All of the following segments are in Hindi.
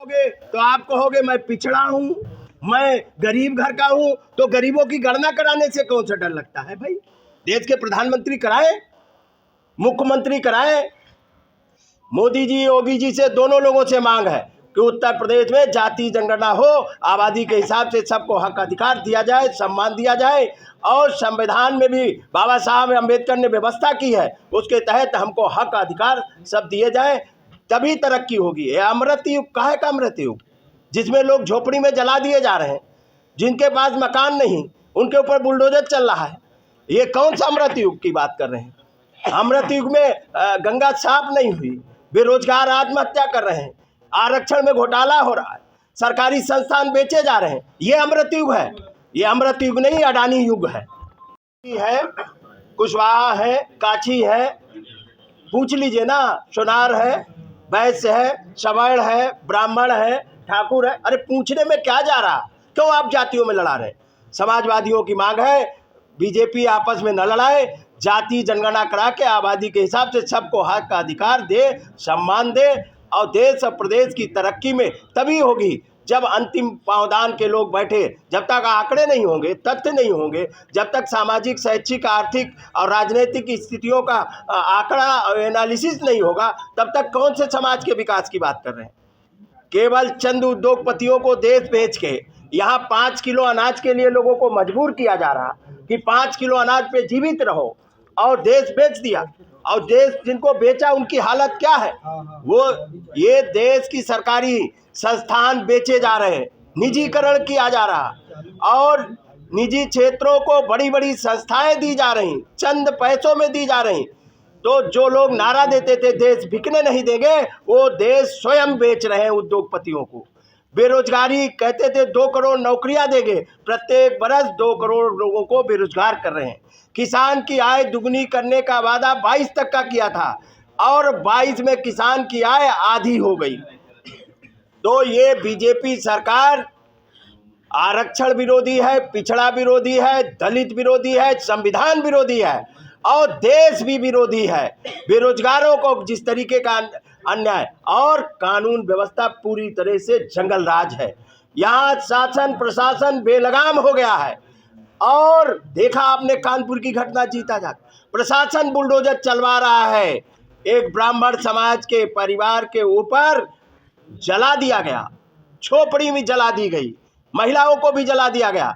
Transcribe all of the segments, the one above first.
तो आप कहोगे मैं पिछड़ा हूँ, मैं गरीब घर का हूँ, तो गरीबों की गणना कराने से कौन सा डर लगता है भाई? देश के प्रधानमंत्री कराए, मुख्यमंत्री कराए। मोदी जी योगी जी से दोनों लोगों से मांग है कि उत्तर प्रदेश में जाति जनगणना हो, आबादी के हिसाब से सबको हक अधिकार दिया जाए, सम्मान दिया जाए। और संविधान में भी बाबा साहब अम्बेडकर ने व्यवस्था की है, उसके तहत हमको हक अधिकार सब दिए जाए, तभी तरक्की होगी। ये अमृत युग काहे का अमृत युग, जिसमें लोग झोपड़ी में जला दिए जा रहे हैं, जिनके पास मकान नहीं उनके ऊपर बुलडोजर चल रहा है। ये कौन सा अमृत युग की बात कर रहे हैं? अमृत युग में गंगा साफ नहीं हुई, बेरोजगार आत्महत्या कर रहे हैं, आरक्षण में घोटाला हो रहा है, सरकारी संस्थान बेचे जा रहे हैं। ये अमृत युग है? ये अमृत युग नहीं, अडानी युग है। कुशवाहा है, काछी है, पूछ लीजिए ना, सोनार है, वैश्य है, सवर्ण है, ब्राह्मण है, ठाकुर है। अरे पूछने में क्या जा रहा, क्यों आप जातियों में लड़ा रहे? समाजवादियों की मांग है बीजेपी आपस में न लड़ाए, जाति जनगणना करा के आबादी के हिसाब से सबको हक का अधिकार दे, सम्मान दे। और देश और प्रदेश की तरक्की में तभी होगी जब अंतिम पावदान के लोग बैठे। जब तक आंकड़े नहीं होंगे, तथ्य नहीं होंगे, जब तक सामाजिक, शैक्षिक, आर्थिक और राजनीतिक स्थितियों का आंकड़ा एनालिसिस नहीं होगा, तब तक कौन से समाज के विकास की बात कर रहे हैं? केवल चंद उद्योगपतियों को देश बेच के यहाँ 5 किलो अनाज के लिए लोगों को मजबूर किया जा रहा कि 5 किलो अनाज पे जीवित रहो, और देश बेच दिया। और देश जिनको बेचा उनकी हालत क्या है? वो ये देश की सरकारी संस्थान बेचे जा रहे हैं, निजीकरण किया जा रहा, और निजी क्षेत्रों को बड़ी बड़ी संस्थाएं दी जा रही, चंद पैसों में दी जा रही। तो जो लोग नारा देते थे देश बिकने नहीं देंगे, वो देश स्वयं बेच रहे हैं उद्योगपतियों को। बेरोजगारी कहते थे 2 करोड़ नौकरियां देंगे, प्रत्येक बरस 2 करोड़ लोगों को बेरोजगार कर रहे हैं। किसान की आय दुगनी करने का वादा 22 तक का किया था, और 22 में किसान की आय आधी हो गई। तो ये बीजेपी सरकार आरक्षण विरोधी है, पिछड़ा विरोधी है, दलित विरोधी है, संविधान विरोधी है, और देश भी विरोधी है। बेरोजगारों को जिस तरीके का अन्याय, और कानून व्यवस्था पूरी तरह से जंगल राज है। यहाँ शासन प्रशासन बेलगाम हो गया है। और देखा आपने कानपुर की घटना, जीता जाता प्रशासन बुलडोजर चलवा रहा है। एक ब्राह्मण समाज के परिवार के ऊपर जला दिया गया, झोपड़ी में जला दी गई, महिलाओं को भी जला दिया गया।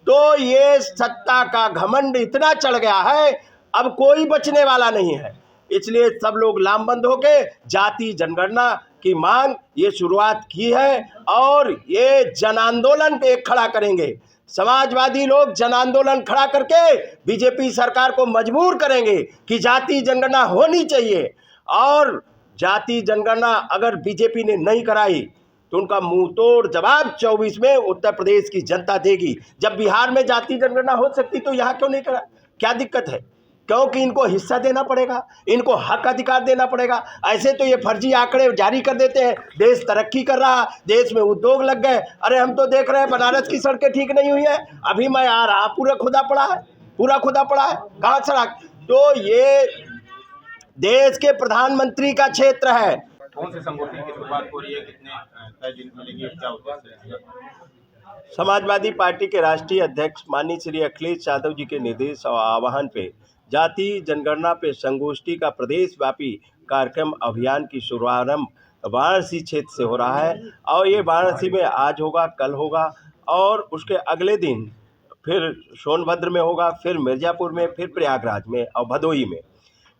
तो ये सत्ता का घमंड इतना चढ़ गया है, अब कोई बचने वाला नहीं है। इसलिए सब लोग लामबंद होके जाति जनगणना की मांग ये शुरुआत की है, और ये जन आंदोलन एक खड़ा करेंगे। समाजवादी लोग जन आंदोलन खड़ा करके बीजेपी सरकार को मजबूर करेंगे कि जाति जनगणना होनी चाहिए। और जाति जनगणना अगर बीजेपी ने नहीं कराई तो उनका मुंह तोड़ जवाब 24 में उत्तर प्रदेश की जनता देगी। जब बिहार में जाति जनगणना हो सकती तो यहाँ क्यों नहीं करा? क्या दिक्कत है? क्योंकि इनको हिस्सा देना पड़ेगा, इनको हक अधिकार देना पड़ेगा। ऐसे तो ये फर्जी आंकड़े जारी कर देते हैं, देश तरक्की कर रहा, देश में उद्योग लग गए। अरे हम तो देख रहे हैं बनारस की सड़कें ठीक नहीं हुई है, अभी मैं आ रहा पूरा खुदा पड़ा है, पूरा खुदा पड़ा है, कहाँ सड़क? तो ये देश के प्रधानमंत्री का क्षेत्र है। कौन से संगठन की शुरुआत हो रही है, कितने दिन मिलेगी, क्या उद्देश्य है? समाजवादी पार्टी के राष्ट्रीय अध्यक्ष माननीय श्री अखिलेश यादव जी के निर्देश और आह्वान पे जाति जनगणना पे संगोष्ठी का प्रदेश व्यापी कार्यक्रम अभियान की शुभारंभ वाराणसी क्षेत्र से हो रहा है। और ये वाराणसी में आज होगा, कल होगा, और उसके अगले दिन फिर सोनभद्र में होगा, फिर मिर्ज़ापुर में, फिर प्रयागराज में और भदोही में।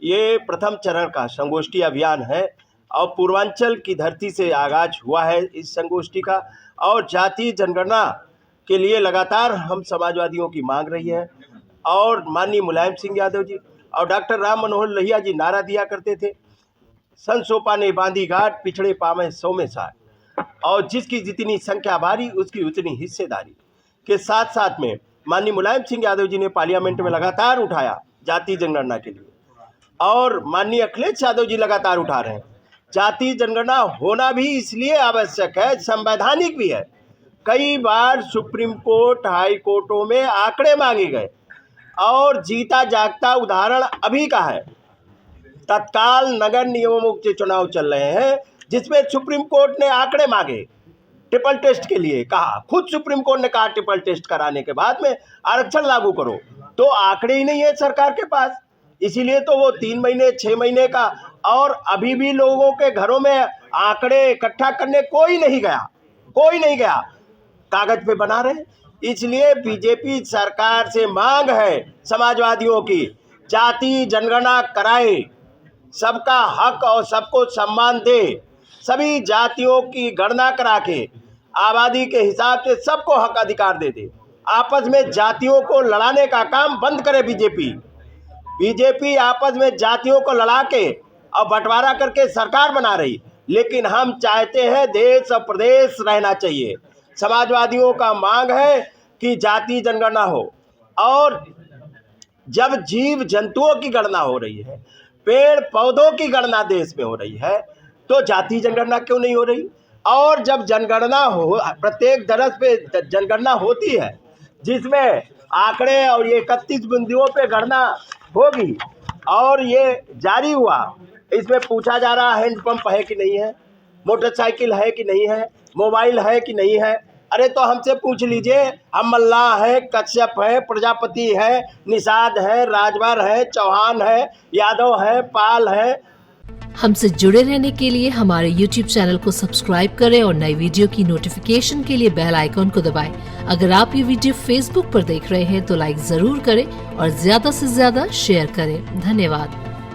ये प्रथम चरण का संगोष्ठी अभियान है, और पूर्वांचल की धरती से आगाज हुआ है इस संगोष्ठी का। और जाति जनगणना के लिए लगातार हम समाजवादियों की मांग रही है, और माननीय मुलायम सिंह यादव जी और डॉक्टर राम मनोहर लोहिया जी नारा दिया करते थे, सन सोपा ने बांधी घाट, पिछड़े पावे 100 में 60, और जिसकी जितनी संख्या भारी उसकी उतनी हिस्सेदारी। के साथ साथ में माननीय मुलायम सिंह यादव जी ने पार्लियामेंट में लगातार उठाया जाति जनगणना के लिए, और माननीय अखिलेश यादव जी लगातार उठा रहे हैं। जाति जनगणना होना भी इसलिए आवश्यक है, संवैधानिक भी है। कई बार सुप्रीम कोर्ट, हाई कोर्टों में आंकड़े मांगे गए, और जीता जागता उदाहरण अभी का है। तत्काल नगर निगमों के चुनाव चल रहे हैं, जिसमें सुप्रीम कोर्ट ने आंकड़े मांगे ट्रिपल टेस्ट के लिए, कहा खुद सुप्रीम कोर्ट ने कहा ट्रिपल टेस्ट कराने के बाद में आरक्षण लागू करो, तो आंकड़े ही नहीं है सरकार के पास, इसीलिए तो वो 3 महीने 6 महीने का, और अभी भी लोगों के घरों में आंकड़े इकट्ठा करने कोई नहीं गया, कागज पे बना रहे। इसलिए बीजेपी सरकार से मांग है समाजवादियों की, जाति जनगणना कराए, सबका हक और सबको सम्मान दे, सभी जातियों की गणना करा के आबादी के हिसाब से सबको हक अधिकार दे। आपस में जातियों को लड़ाने का काम बंद करे बीजेपी आपस में जातियों को लड़ा के और बंटवारा करके सरकार बना रही, लेकिन हम चाहते हैं देश और प्रदेश रहना चाहिए। समाजवादियों का मांग है कि जाति जनगणना हो, और जब जीव जंतुओं की गणना हो रही है, पेड़ पौधों की गणना देश में हो रही है, तो जाति जनगणना क्यों नहीं हो रही? और जब जनगणना हो, प्रत्येक दरस पे जनगणना होती है जिसमें आंकड़े और ये 31 बिंदुओं पे गणना होगी, और ये जारी हुआ, इसमें पूछा जा रहा है हैंडपंप है कि नहीं है, मोटरसाइकिल है कि नहीं है, मोबाइल है कि नहीं है। अरे तो हमसे पूछ लीजिए, हम मल्लाह है, कश्यप है, प्रजापति है, निषाद है, राजभर है, चौहान है, यादव है, पाल है। हमसे जुड़े रहने के लिए हमारे YouTube चैनल को सब्सक्राइब करें और नई वीडियो की नोटिफिकेशन के लिए बेल आइकॉन को दबाएं। अगर आप ये वीडियो Facebook पर देख रहे हैं तो लाइक जरूर करें और ज्यादा से ज्यादा शेयर करें। धन्यवाद।